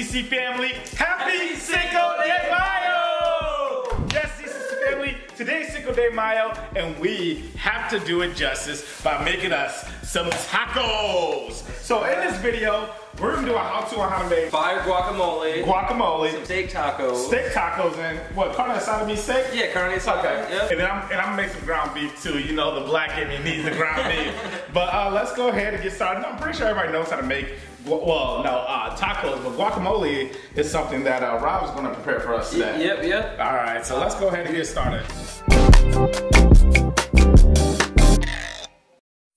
ZCC family, happy Cinco De Mayo! Yes, ZCC family, today's Cinco De Mayo, and we have to do it justice by making us some tacos. So in this video, we're gonna do a how-to on how to make fire guacamole, some steak tacos, and what, carne asada means steak? Yeah, carne asada. Okay. Yep. And I'm gonna make some ground beef too. You know, the black in me needs the ground beef. But let's go ahead and get started. I'm pretty sure everybody knows how to make tacos, but guacamole is something that Rob is gonna prepare for us today. Yep. All right, so let's go ahead and get started.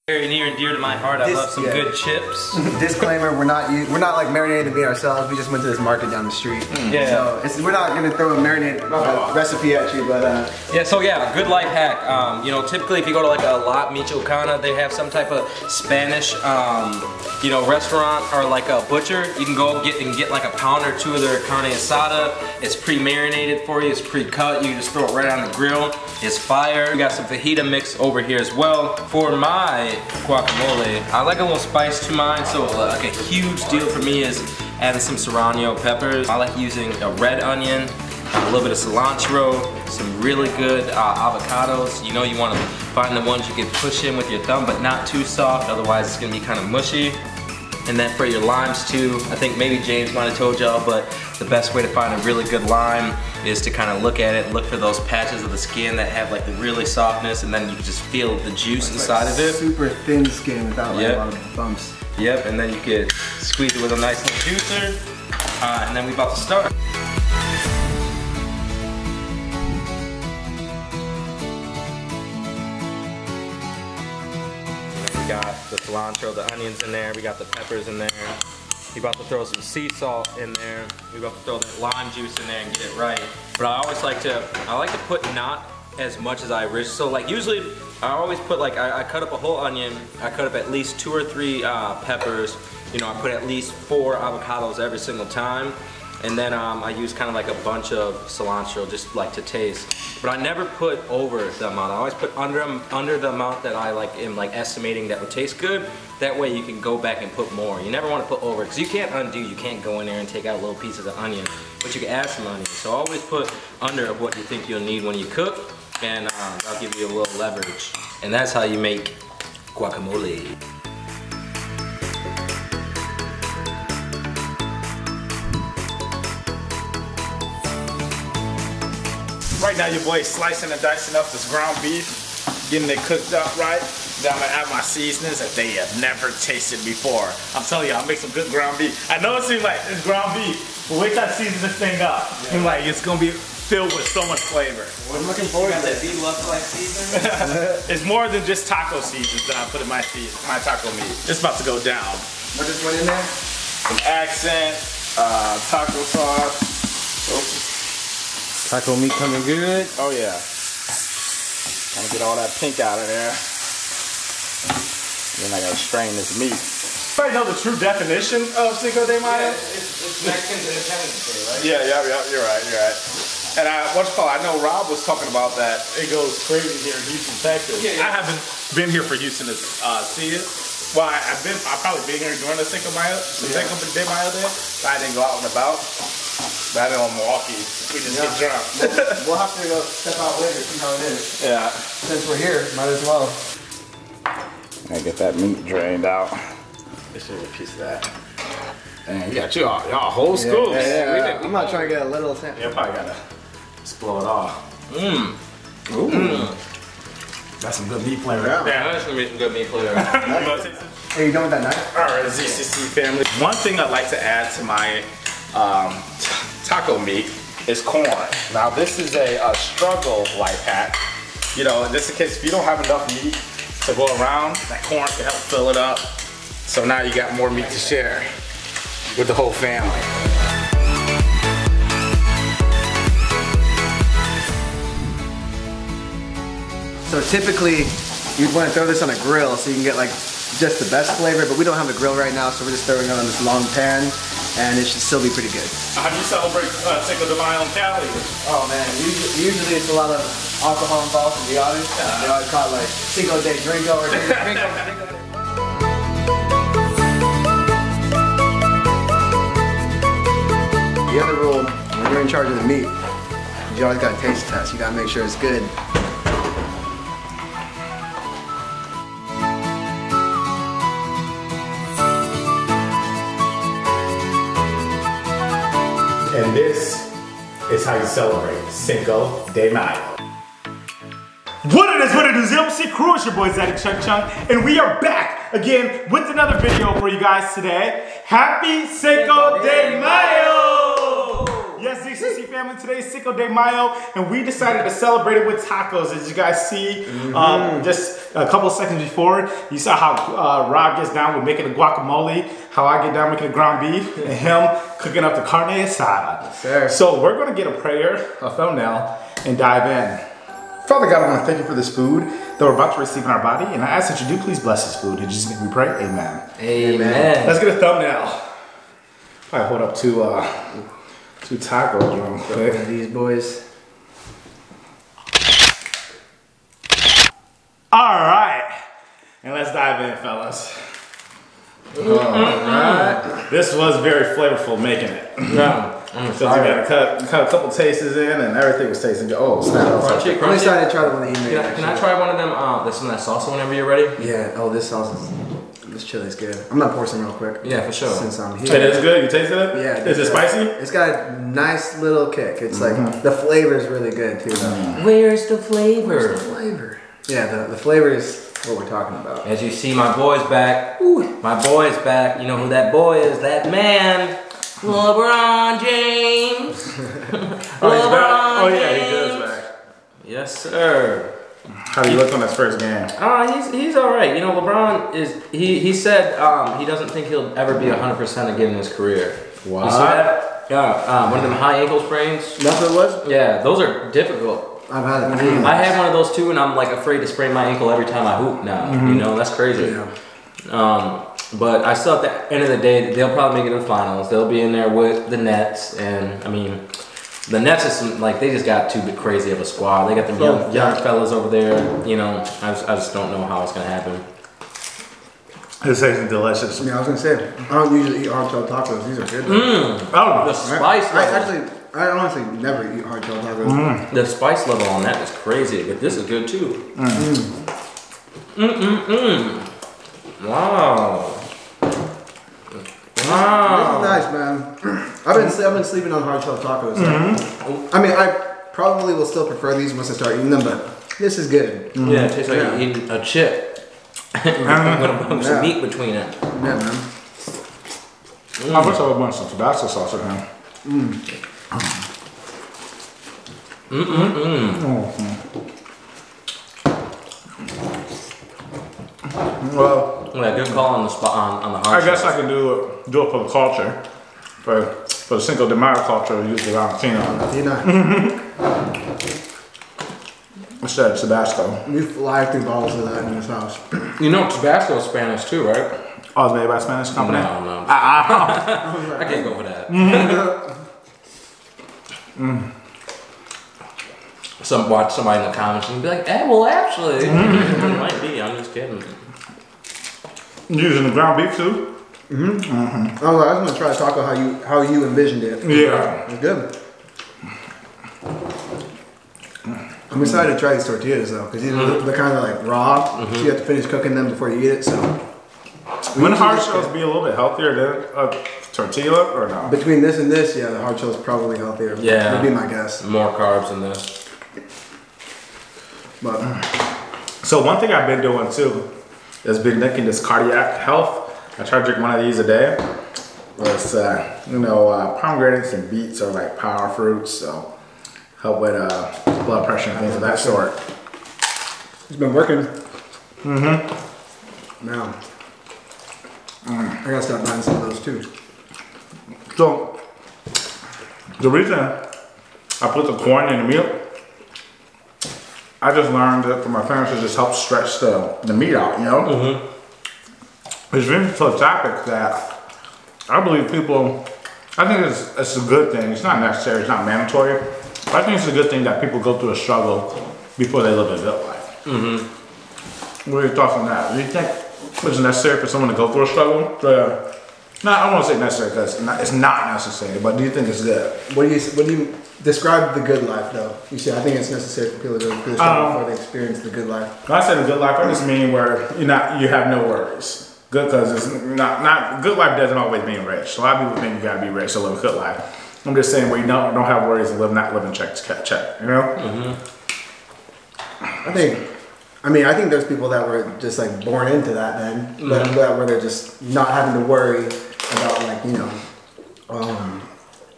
Very near and dear to my heart. I love some good chips. Disclaimer: we're not like marinating the meat ourselves. We just went to this market down the street. Yeah. So we're not gonna throw a marinade recipe at you, but yeah. Good life hack. You know, typically if you go to like a La Michoacana, they have some type of Spanish, restaurant or like a butcher. You can go get like a pound or two of their carne asada. It's pre-marinated for you. It's pre-cut. You just throw it right on the grill. It's fire. We got some fajita mix over here as well. For my guacamole, I like a little spice to mine, so like a huge deal for me is adding some serrano peppers. I like using a red onion, a little bit of cilantro, some really good avocados. You know, you want to find the ones you can push in with your thumb, but not too soft, otherwise it's going to be kind of mushy. And then for your limes too, I think maybe James might have told y'all, but the best way to find a really good lime is to kind of look at it, look for those patches of the skin that have like the really softness, and then you just feel the juice inside of it. Super thin skin without like a lot of bumps. Yep, and then you can squeeze it with a nice little juicer, and then we're about to start. We got the cilantro, the onions in there, we got the peppers in there. We're about to throw some sea salt in there. We're about to throw that lime juice in there and get it right. But I always like to put not as much as I wish. So like usually I always put like, I cut up a whole onion, I cut up at least 2 or 3 peppers. You know, I put at least 4 avocados every single time. And then I use kind of like a bunch of cilantro just like to taste. But I never put over the amount. I always put under the amount that I am estimating that would taste good. That way you can go back and put more. You never want to put over, because you can't undo. You can't go in there and take out little pieces of onion, but you can add some onion. So always put under of what you think you'll need when you cook, and that'll give you a little leverage. And that's how you make guacamole. Right now, your boy is slicing and dicing up this ground beef, getting it cooked up right. Then I'm gonna add my seasonings that they have never tasted before. I'm telling you, I'll make some good ground beef. I know it seems like it's ground beef, but wait till I season this thing up. Yeah. Like, it's gonna be filled with so much flavor. I'm looking forward to that beef love like seasoning. It's more than just taco seasons that I put in my taco meat. It's about to go down. What just went in there? Some accent, taco sauce. Taco meat coming good. Oh yeah. Trying to get all that pink out of there. Then I gotta strain this meat. Everybody know the true definition of Cinco De Mayo? Yeah, it's Mexican Independence Day, right? Yeah, you're right. And I know Rob was talking about that. It goes crazy here in Houston, Texas. Yeah. I haven't been here for Houston to see it. Well, I've probably been here during the Cinco De Mayo day, but I didn't go out and about. But I know in Milwaukee, we just get drunk. We'll have to go step out later, see how it is. Yeah. Since we're here, might as well. I get that meat drained out. This is a piece of that. Dang, you got y'all whole scoops. Yeah. I'm not trying to get a little sample. Yeah, probably gotta just blow it off. That's some good meat flavor. Yeah, that's gonna be some good meat flavor. Hey, you done with that knife? Alright, ZCC family. One thing I'd like to add to my taco meat is corn. Now this is a struggle life hack. You know, in this case, if you don't have enough meat to go around, that corn can help fill it up. So now you got more meat to share with the whole family. So typically, you'd want to throw this on a grill so you can get like just the best flavor, but we don't have a grill right now, so we're just throwing it on this long pan, and it should still be pretty good. How do you celebrate Cinco de Mayo in Cali? Oh man, usually it's a lot of alcohol involved, to be honest. They always call it like Cinco de Drinko or Drinko. you're in charge of the meat. You always gotta taste test. You gotta make sure it's good. And this is how you celebrate Cinco de Mayo. What it is, ZCCCrew, it's your boy Zaddy Chunk Chunk, and we are back again with another video for you guys today. Happy Cinco de Mayo! Yes, ZCC family, today is Cinco de Mayo, and we decided to celebrate it with tacos. As you guys see, just a couple of seconds before, you saw how Rob gets down with making the guacamole, how I get down making the ground beef, and him cooking up the Carne Asada. Yes, sir. So we're gonna get a prayer, a thumbnail, and dive in. Father God, I want to thank you for this food that we're about to receive in our body, and I ask that you do please bless this food. In Jesus' name we pray, amen. Amen. Let's get a thumbnail. I hold up two tacos real quick. These boys. All right, and let's dive in, fellas. All right. This was very flavorful making it. Yeah. Because you got to cut a couple tastes in, and everything was tasting good. Oh, snap. Crunchy. I'm excited to try the one that he made. Can I try one of them? There's some of that salsa whenever you're ready. Yeah. Oh, this sauce is. This chili is good. I'm gonna pour some real quick. Yeah, for sure. Since I'm here. It is good. You tasted it? Yeah. Is it spicy? It's got a nice little kick. It's like the flavor is really good too. Though. Where's the flavor? Where's the flavor? Yeah, the flavor is what we're talking about. As you see, my boy's back. Ooh, my boy's back. You know who that boy is? That man, LeBron James. Oh, he's back? Oh, yeah, he is back. Yes, sir. How do you look on his first game? He's all right. You know, LeBron is. He said he doesn't think he'll ever be 100% again in his career. What? You see that? Yeah. One of them high ankle sprains. That's what it was? Yeah, those are difficult. I've had it. I had one of those too, and I'm like afraid to sprain my ankle every time I hoop now. You know, that's crazy. Yeah. But I still, at the end of the day, they'll probably make it to the finals. They'll be in there with the Nets, and I mean, the Nets is like they just got too crazy of a squad. They got them young fellas over there. You know, I just don't know how it's gonna happen. This tastes delicious. Yeah, I was gonna say I don't usually eat hard shell tacos. These are good. Oh, The spice level. I honestly never eat hard shell tacos. The spice level on that is crazy, but this is good too. Wow. This is nice, man. I've been sleeping on hard shell tacos. I mean, I probably will still prefer these once I start eating them, but this is good. Yeah, it tastes like you're eating a chip. With some meat between it. Yeah, man. I wish I would want some Tabasco sauce in here. Well, yeah, good call on the spot on the hard. I guess I can do it for the culture, for the Cinco de Mayo culture. Use the Valentino. You know, instead of Tabasco. we fly through bottles of that in this house. You know Tabasco is Spanish too, right? Oh, it's made by a Spanish company? No. I can't go for that. Watch somebody in the comments and be like, well, actually. It might be, I'm just kidding. Using the ground beef too? Oh, I was gonna try to taco how you envisioned it. Yeah. It's good. I'm excited to try these tortillas though, because they're kind of like raw. So you have to finish cooking them before you eat it. So Wouldn't hard shells be a little bit healthier than a tortilla or no? between this and this, yeah, the hard shell is probably healthier. Yeah. Would be my guess. More carbs in this. But So one thing I've been doing too is been making this cardiac health. I try to drink one of these a day. It's pomegranates and beets are like power fruits, so help with blood pressure and things of that sort. it's been working. Now I gotta start buying some of those too. So the reason I put the corn in the meat, I just learned that from my parents to just help stretch the meat out, you know? It's been so topic that I believe people, I think it's a good thing. It's not necessary, it's not mandatory, but I think it's a good thing that people go through a struggle before they live a good life. What are your thoughts on that? Do you think it's necessary for someone to go through a struggle to No, I won't say necessary because it's not necessary, but do you think it's good? When you describe the good life, though, you say I think it's necessary for people to go through the struggle before they experience the good life. When I say the good life, I just mean where you have no worries. Good because it's not good life doesn't always mean rich. A lot of people think you gotta be rich to live a good life. I'm just saying where you don't have worries and not living check to check. You know? Mm-hmm. I think there's people that were just like born into that then, but where they're just not having to worry about like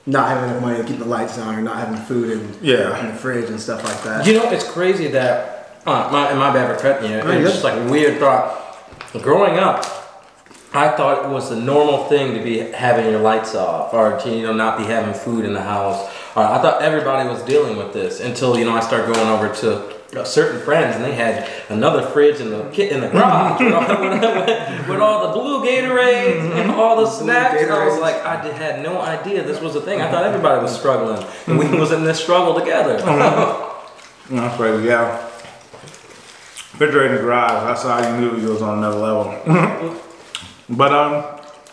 not having enough money to keep the lights on or not having food in the fridge and stuff like that. You know, it's crazy that my bad for cutting you. It's just like a weird thought. Growing up, I thought it was the normal thing to be having your lights off or to not be having food in the house. Or I thought everybody was dealing with this until I started going over to certain friends and they had another fridge in the garage with all the blue Gatorades and all the snacks. And I was like, I had no idea this was a thing. I thought everybody was struggling and we was in this struggle together. That's crazy, yeah. Refrigerator in the garage, that's how you knew you was on another level. But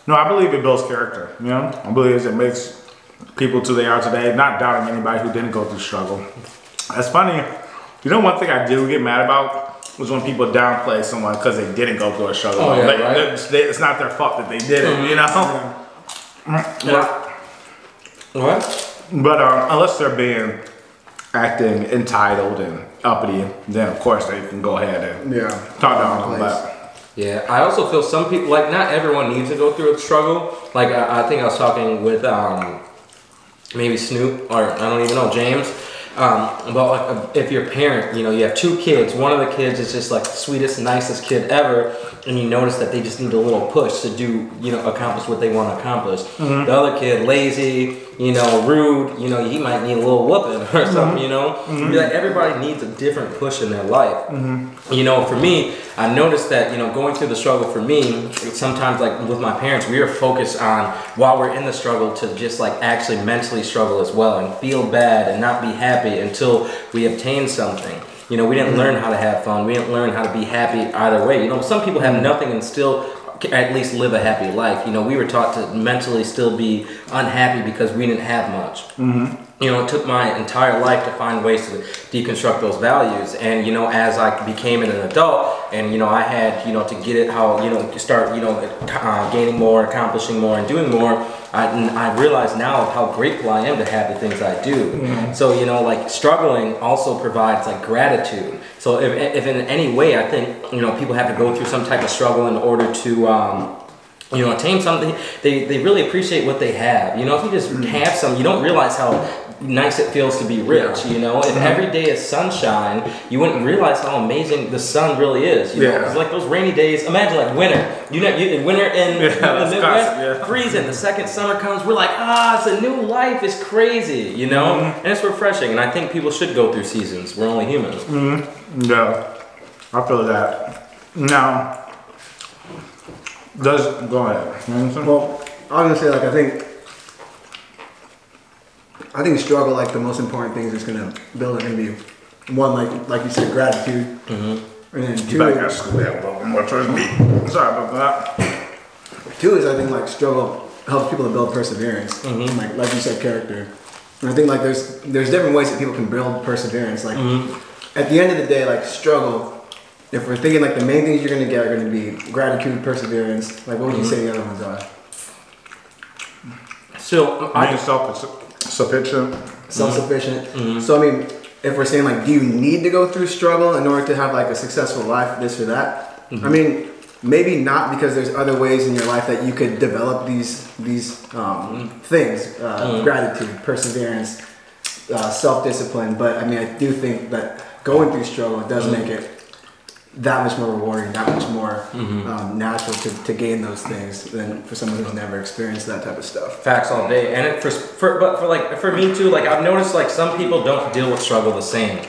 no, I believe it builds character, I believe it makes people to they are today, not doubting anybody who didn't go through struggle. That's funny. One thing I do get mad about was when people downplay someone because they didn't go through a struggle. Oh, yeah, like, right? It's not their fault that they did it, What? But unless they're being acting entitled and uppity, then of course they can go ahead and talk down on that. Yeah, I also feel some people, like not everyone needs to go through a struggle. Like I think I was talking with maybe Snoop or I don't even know, James. But like if you're a parent, you have two kids. One of the kids is just like the sweetest, nicest kid ever, and you notice that they just need a little push to do, accomplish what they want to accomplish. The other kid, lazy, rude, he might need a little whooping or something, Like everybody needs a different push in their life. For me, I noticed that, going through the struggle for me, sometimes like with my parents, we were focused on while we're in the struggle to just like actually mentally struggle as well and feel bad and not be happy until we obtain something. We didn't learn how to have fun. We didn't learn how to be happy either way. Some people have nothing and still at least live a happy life. We were taught to mentally still be unhappy because we didn't have much. It took my entire life to find ways to deconstruct those values. And, as I became an adult and, I had, to get it how, start, gaining more, accomplishing more and doing more, I realize now how grateful I am to have the things I do. So, like struggling also provides like gratitude. So if in any way I think, people have to go through some type of struggle in order to, attain something, they really appreciate what they have. If you just have some, you don't realize how nice it feels to be rich. If every day is sunshine, you wouldn't realize how amazing the sun really is. It's like those rainy days. Imagine like winter. Winter in the Midwest, freezing. The second summer comes, we're like, it's a new life. It's crazy, and it's refreshing. And I think people should go through seasons. We're only humans. Yeah, I feel that. Now, go ahead. Well, I was gonna say like I think struggle, like the most important things it's gonna build are gonna be one, like you said, gratitude, and then two. Sorry about that. Two is I think like struggle helps people to build perseverance, like you said, character. And I think like there's different ways that people can build perseverance. Like at the end of the day, like struggle. If we're thinking like the main things you're gonna get are gonna be gratitude, perseverance. Like what would you say the other ones are? So I just self-sufficient. Self-sufficient. So I mean, if we're saying like, do you need to go through struggle in order to have like a successful life, this or that? I mean, maybe not, because there's other ways in your life that you could develop these things: gratitude, perseverance, self-discipline. But I mean, I do think that going through struggle does make it that much more rewarding, that much more natural to gain those things than for someone who's never experienced that type of stuff. Facts all day. And for me too, like I've noticed like some people don't deal with struggle the same.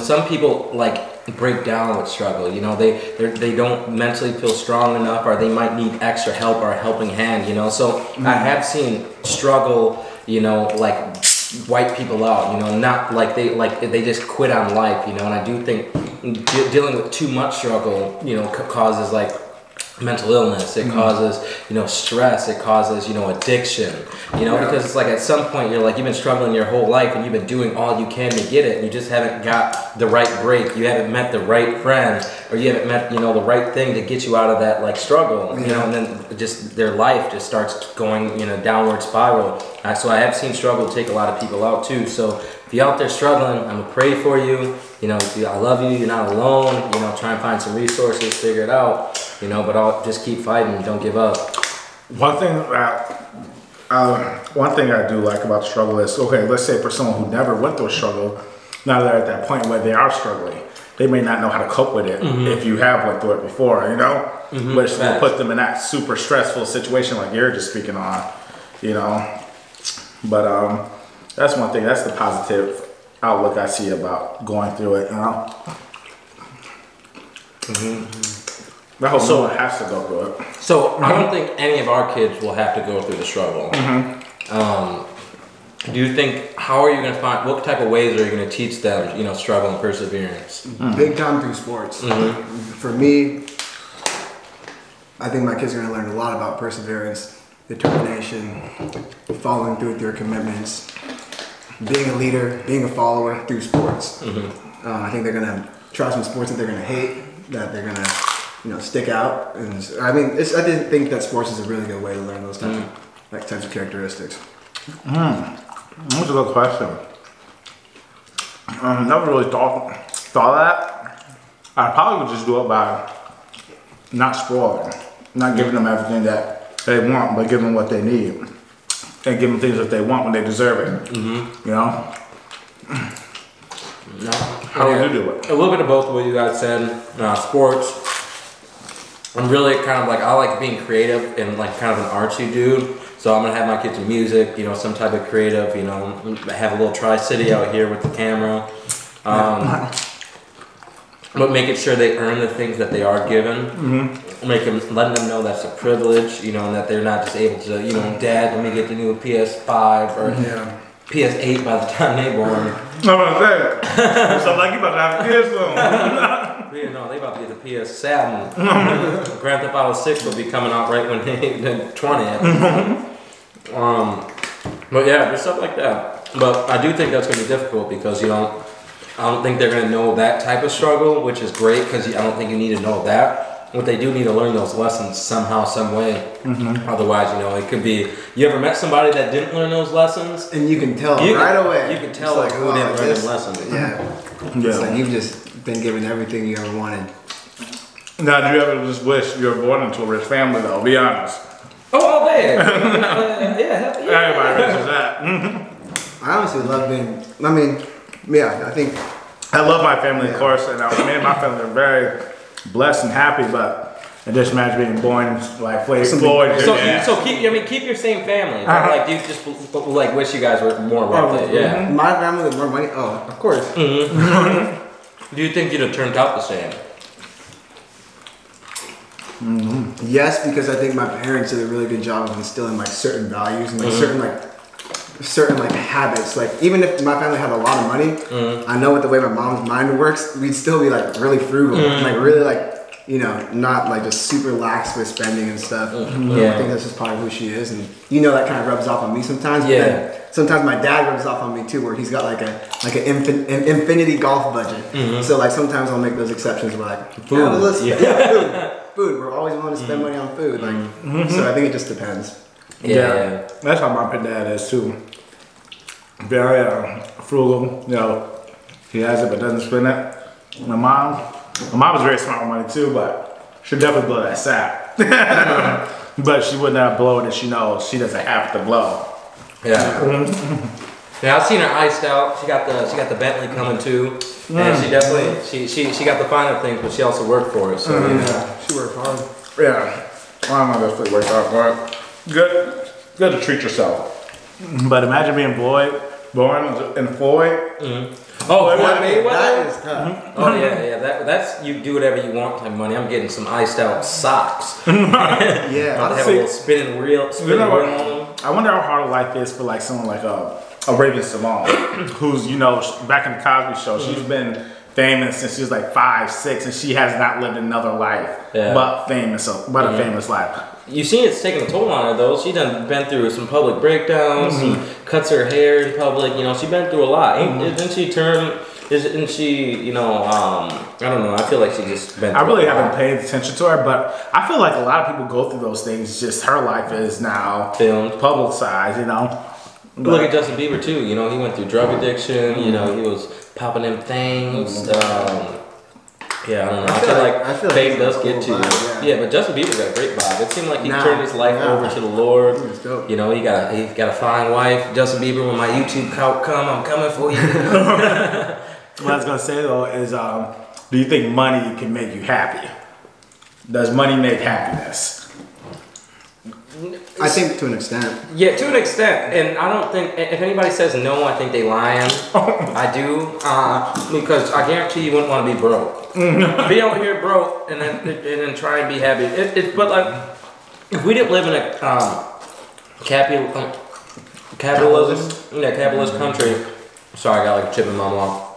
Some people like break down with struggle. They don't mentally feel strong enough, or they might need extra help or a helping hand. So I have seen struggle, like wipe people out. Not like they just quit on life. And I do think dealing with too much struggle, causes like mental illness, it causes, you know, stress, it causes, you know, addiction, you know, because it's like at some point you're like, you've been struggling your whole life and you've been doing all you can to get it and you just haven't got the right break, you haven't met the right friend, or you haven't met, you know, the right thing to get you out of that like struggle, you know, and then just their life just starts going, you know, downward spiral. So I have seen struggle take a lot of people out too. So if you're out there struggling, I'm gonna pray for you. You know, I love you. You're not alone. You know, try and find some resources, figure it out. You know, but I'll just keep fighting. Don't give up. One thing I do like about struggle is, okay, let's say for someone who never went through a struggle, now they're at that point where they are struggling. They may not know how to cope with it if you have went through it before, you know? Which will put them in that super stressful situation like you're just speaking on, you know? But that's one thing. That's the positive outlook I see about going through it, you know? I hope someone has to go through it. So I don't think any of our kids will have to go through the struggle. Do you think, how are you going to find, what type of ways are you going to teach them, you know, struggle and perseverance? Big time through sports. For me, I think my kids are going to learn a lot about perseverance, determination, following through with your commitments, being a leader, being a follower through sports. I think they're going to try some sports that they're going to hate, that they're going to, you know, stick out. And I mean, I didn't think that sports is a really good way to learn those types of characteristics. That's a good question. Never really thought that. I probably would just do it by not spoiling, not giving them everything that they want, but giving them what they need, and give them things that they want when they deserve it. You know. How would you do it? A little bit of both of what you guys said. Sports. I'm really kind of like, I like being creative and like kind of an artsy dude. So I'm gonna have my kids in music, you know, some type of creative, you know, have a little Tri-City out here with the camera. But making sure they earn the things that they are given. Letting them know that's a privilege, you know, and that they're not just able to, you know, Dad, let me get the new PS5 or PS8 by the time they born. I'm gonna say, so like you about to have kids soon. You know, they about to get the PS7. Grand Theft Auto 6 will be coming out right when they 20. But yeah, just stuff like that. But I do think that's going to be difficult because I don't think they're going to know that type of struggle, which is great because I don't think you need to know that. What they do need to learn those lessons somehow, some way. Otherwise, you know, it could be. You ever met somebody that didn't learn those lessons? And you can tell right away. You can tell like, who didn't learn those lessons. It's like you've just been given everything you ever wanted. Now, do you ever just wish you were born into a rich family, though? Be honest. Oh, all day. Everybody wishes that. I honestly love being. I mean, I think I love my family, of course, and me and my family are very blessed and happy. But I just imagine being born like Floyd. So keep your same family. Like, do you just like wish you guys were more wealthy? My family with more money. Oh, of course. Do you think you'd have turned out the same? Yes, because I think my parents did a really good job of instilling like certain values and like certain habits. Like even if my family had a lot of money, I know with the way my mom's mind works, we'd still be like really frugal, like really like, you know, not like just super lax with spending and stuff. I think that's just part of who she is, and you know that kind of rubs off on me sometimes. Sometimes my dad rubs off on me too, where he's got like an infinity golf budget. So like sometimes I'll make those exceptions where like food. Food. We're always willing to spend money on food. Like so I think it just depends. Yeah. That's how my dad is too. Very frugal. You know, he has it but doesn't spend it. My mom was very smart with money too, but she'd definitely blow that sack. But she would not blow it if she knows she doesn't have to blow. Yeah, I've seen her iced out. She got the Bentley coming too, and she definitely she got the finer things, but she also worked for it. So you know, she worked hard. Yeah, my mom definitely worked hard for it. Good to treat yourself. But imagine being born in Floyd. Oh, Mayweather? That is tough. Oh yeah. That's you do whatever you want type of money. I'm getting some iced out socks. Yeah, I'll have a little spinning wheel. I wonder how hard life is for like someone like a Raven Simone, who's, you know, back in the Cosby Show, she's been famous since she was like 5, 6, and she has not lived another life but famous, but a famous life. You've seen it's taking a toll on her though. She done been through some public breakdowns, some cuts her hair in public. You know, she been through a lot. Didn't she turn? Isn't she? You know, I don't know. I feel like she just been. I really haven't paid attention to her, but I feel like a lot of people go through those things. Just her life is now filmed, publicized. You know. But look at Justin Bieber too. You know, he went through drug addiction. You know, he was popping them things. Yeah, I don't know. I feel like fame does get to you. Yeah, but Justin Bieber got a great vibe. It seemed like he turned his life over to the Lord. You know, he got a fine wife. Justin Bieber, when my YouTube come, I'm coming for you. What I was gonna say though is, do you think money can make you happy? Does money make happiness? I think to an extent. Yeah, to an extent, and I don't think if anybody says no, I think they lying. I do, because I guarantee you wouldn't want to be broke. Be out here broke and then try and be happy. But like, if we didn't live in a capitalist country. Sorry, I got like a chip in my mouth.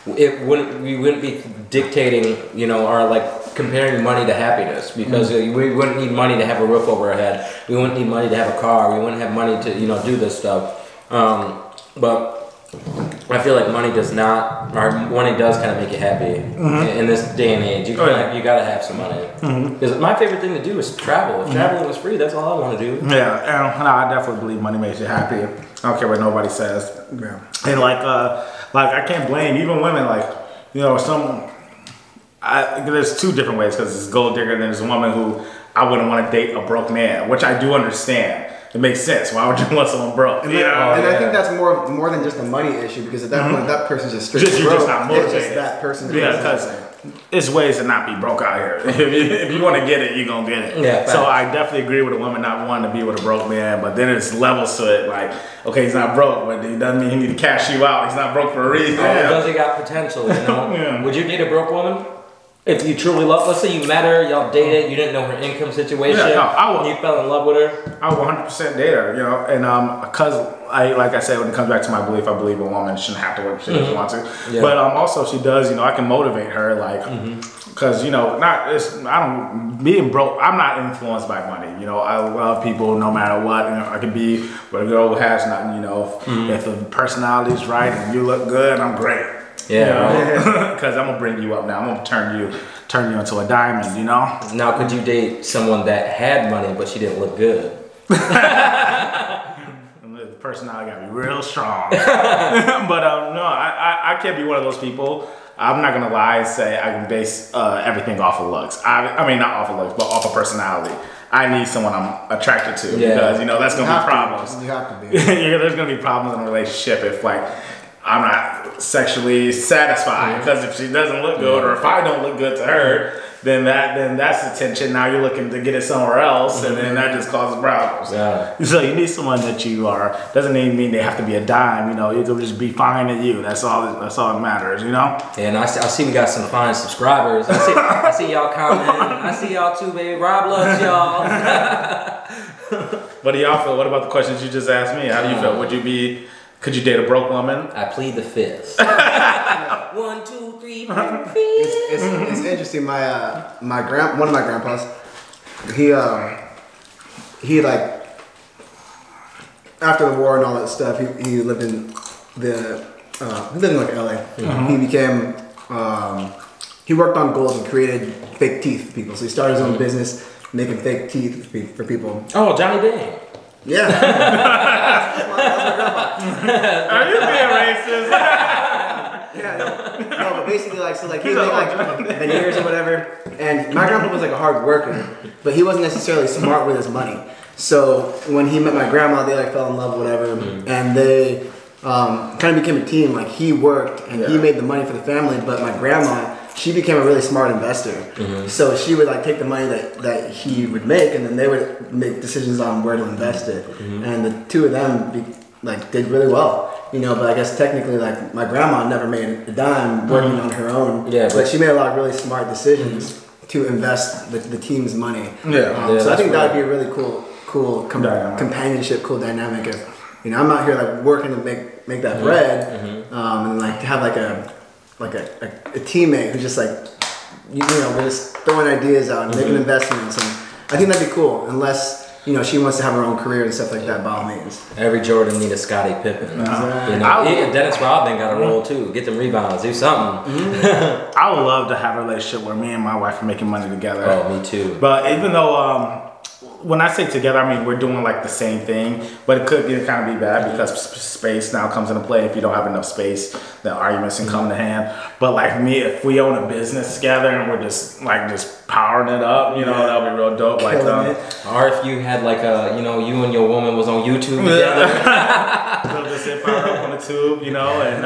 We wouldn't be dictating, you know, or like comparing money to happiness, because we wouldn't need money to have a roof over our head. We wouldn't need money to have a car. We wouldn't have money to, you know, do this stuff. But I feel like money does not, or money does kind of make you happy in this day and age. You gotta have some money. Because my favorite thing to do is travel. If traveling was free, that's all I want to do. Yeah, and I definitely believe money makes you happy. I don't care what nobody says. Yeah. And like I can't blame even women. Like, you know, there's two different ways, because it's gold digger and there's a woman who I wouldn't want to date a broke man, which I do understand. It makes sense. Why would you want someone broke? And I think that's more than just a money issue, because at that point, that person's just straight broke. Just not motivated. It's just that person. Yeah, because it's ways to not be broke out here. If you want to get it, you're going to get it. Yeah, so I definitely agree with a woman not wanting to be with a broke man, but then it's levels to it. Like, okay, he's not broke, but it doesn't mean he need to cash you out. He's not broke for a reason. Does he got potential, you know? Would you date a broke woman? If you truly love, let's say you met her, y'all dated, you didn't know her income situation, you fell in love with her. I would 100% date her, you know, and because like I said, when it comes back to my belief, I believe a woman shouldn't have to work if she doesn't want to. Yeah. But also she does, you know, I can motivate her, like, because you know, being broke. I'm not influenced by money. You know, I love people no matter what. You know, I can be with a girl who has nothing. You know, if the personality's right and you look good, I'm great. Yeah, because I'm gonna bring you up now. I'm gonna turn you into a diamond. You know. Now, could you date someone that had money but she didn't look good? The personality gotta be real strong. But no, I can't be one of those people. I'm not gonna lie and say I can base everything off of looks. I mean, not off of looks, but off of personality. I need someone I'm attracted to, because you know that's gonna be problems. You have to be. There's gonna be problems in a relationship if like I'm not sexually satisfied, because if she doesn't look good, or if I don't look good to her, then that's the tension. Now you're looking to get it somewhere else, and then that just causes problems. Yeah. So you need someone that you are. Doesn't even mean they have to be a dime. You know, you can just be fine at you. That's all that matters. You know. And I see we got some fine subscribers. I see y'all commenting. I see y'all too, baby. Rob loves y'all. What do y'all feel? What about the questions you just asked me? How do you feel? Could you date a broke woman? I plead the fifth. 1, 2, 3, 4, 5. It's interesting. One of my grandpas, he like after the war and all that stuff, he lived in like LA. He became he worked on gold and created fake teeth for people. So he started his own business making fake teeth for people. Oh, Johnny Dang. Yeah. That's my grandpa. Are you being racist? No, but basically he made like veneers or whatever. And my grandpa was like a hard worker, but he wasn't necessarily smart with his money. So when he met my grandma, they like fell in love, whatever, and they kind of became a team. Like he worked and he made the money for the family, but my grandma, she became a really smart investor. So she would like take the money that he would make, and then they would make decisions on where to invest it. And the two of them did really well, you know. But I guess technically, like my grandma never made a dime working on her own. Yeah, but she made a lot of really smart decisions to invest the team's money. So I think that would be a really cool companionship, cool dynamic. If you know, I'm out here like working to make that bread, and like to have like a like a teammate who's just like, you know, we're just throwing ideas out and making investments, and I think that'd be cool. Unless, you know, she wants to have her own career and stuff like that, by all means. Every Jordan need a Scottie Pippen. You know, Dennis Rodman got a role too. Get them rebounds, do something. I would love to have a relationship where me and my wife are making money together. Oh, me too. But even though, when I say together, I mean we're doing like the same thing, but it could kind of be bad because space now comes into play. If you don't have enough space, the arguments can come to hand. But like me, if we own a business together and we're just powering it up, you know, that'll be real dope. Like, or if you had like a, you know, you and your woman was on YouTube together. They'll just sit power up on the tube, you know, and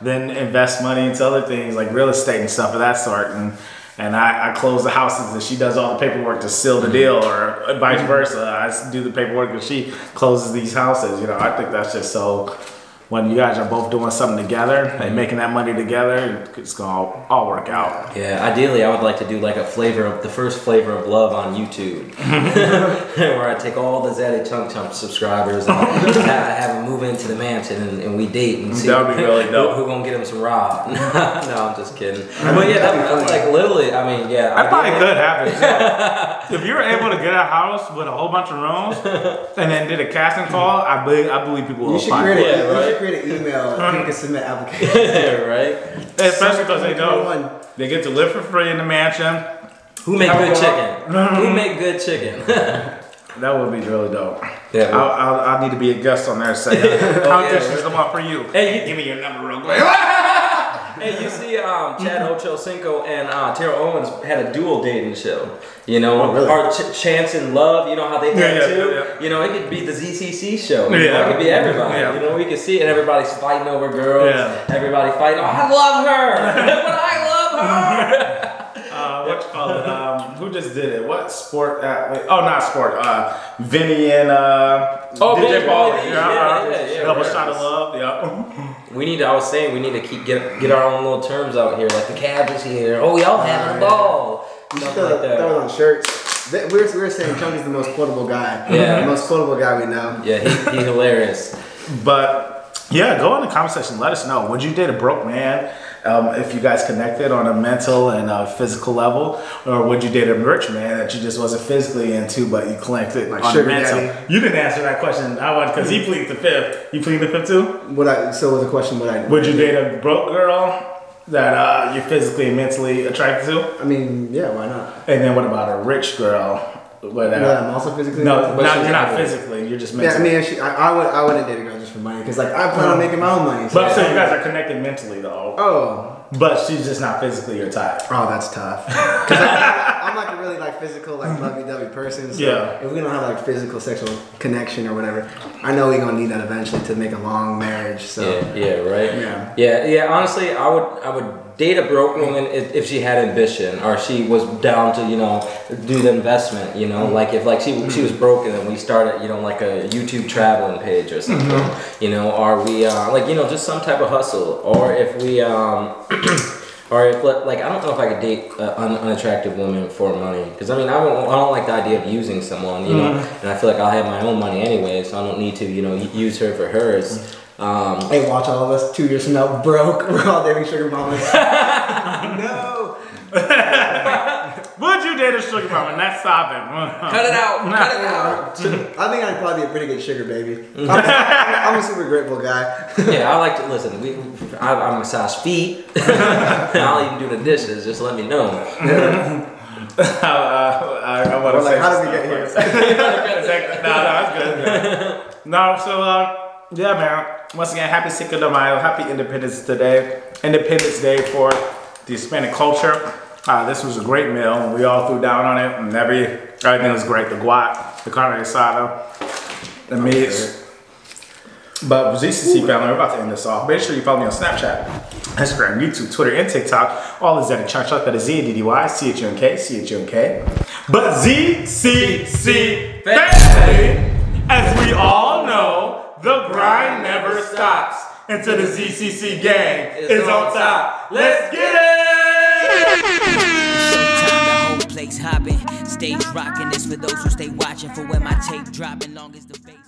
then invest money into other things like real estate and stuff of that sort. And I close the houses and she does all the paperwork to seal the deal, or vice versa. I do the paperwork and she closes these houses. You know, I think that's just so, when you guys are both doing something together and making that money together, it's gonna all work out. Yeah, ideally I would like to do like the first flavor of love on YouTube. Where I take all the Zaddy Chunk Chunk subscribers and have them move into the mansion and we date and see that would be really dope. Who gonna get them some raw. No, I'm just kidding. But yeah, that's like literally, I mean, yeah. That probably could happen too. If you were able to get a house with a whole bunch of rooms and then did a casting call, I believe people will find it. Yeah, right? Create an email and you can submit applications. Right? Especially because they know they get to live for free in the mansion. Who make good chicken? Who make good chicken? That would be really dope. Yeah, I need to be a guest on there. Say, competitions come up for you. Hey, give me your number real quick. Hey, you see, Chad Ochocinco and Terrell Owens had a dual dating show. You know, or Chance and Love. You know how they did too. Yeah. You know, it could be the ZCC show. You know, it could be everybody. You know, we could see it, and everybody's fighting over girls. Everybody fighting. Oh, I love her, but I love her. What you call it? Who just did it? What sport? Oh, not sport. Vinny and DJ Pauly. Double shot of love. Yeah. We need to. I was saying we need to get our own little terms out here. Like the Cavs is here. Oh, y'all having a ball. We should throw it on shirts. We were saying Chunky's the most quotable guy. Yeah. The most quotable guy we know. Yeah, he's hilarious. But yeah, go in the comment section. Let us know. Would you date a broke man? If you guys connected on a mental and physical level, or would you date a rich man that you just wasn't physically into, but you connected like on a mental? You didn't answer that question. I want, because he pleaded the fifth. You plead the fifth too? So was the question would you date a broke girl that you're physically and mentally attracted to? I mean, yeah, why not? And then what about a rich girl? I'm also physically. No, you're not physically. You're just mentally. Yeah, I mean, I wouldn't date a girl just for money, because like I plan on making my own money. So but you guys are connected mentally though. Oh. But she's just not physically your type. Oh, that's tough. Because I'm like a really like physical, like lovey-dovey person. So if we don't have like physical sexual connection or whatever, I know we're gonna need that eventually to make a long marriage. So right. Yeah. Honestly, I would date a broke woman if she had ambition, or she was down to, you know, do the investment, you know, like if like she was broke and then we started, you know, like a YouTube traveling page or something, you know, or we like, you know, just some type of hustle, or if we or if like I don't know if I could date an unattractive woman for money, because I mean I don't like the idea of using someone, you know, and I feel like I'll have my own money anyway, so I don't need to, you know, use her for hers. Hey, watch all of us 2 years from now broke. We're all dating sugar mamas. No. Would you date a sugar mama? That's stopping. Cut it out. Cut it out. I think I'd probably be a pretty good sugar baby. I'm a super grateful guy. Yeah, I like to listen. I massage feet. I'll even do the dishes. Just let me know. I want to say. How did we get here? No, it's good. No, so yeah, man. Once again, happy Cinco De Mayo, happy Independence Day for the Hispanic culture. This was a great meal, and we all threw down on it, and everything was great. The guac, the carne asada, the meats. But ZCC family, we're about to end this off. Make sure you follow me on Snapchat, Instagram, YouTube, Twitter, and TikTok. All is Zaddy Chunk Chunk. That is ZDDY, CHUNK. But ZCC family, as we all know, the grind never stops until the ZCC gang is on top. Let's get it! Showtime, the whole place hopping. Stage rocking. This for those who stay watching for when my tape dropping. Long as the bass.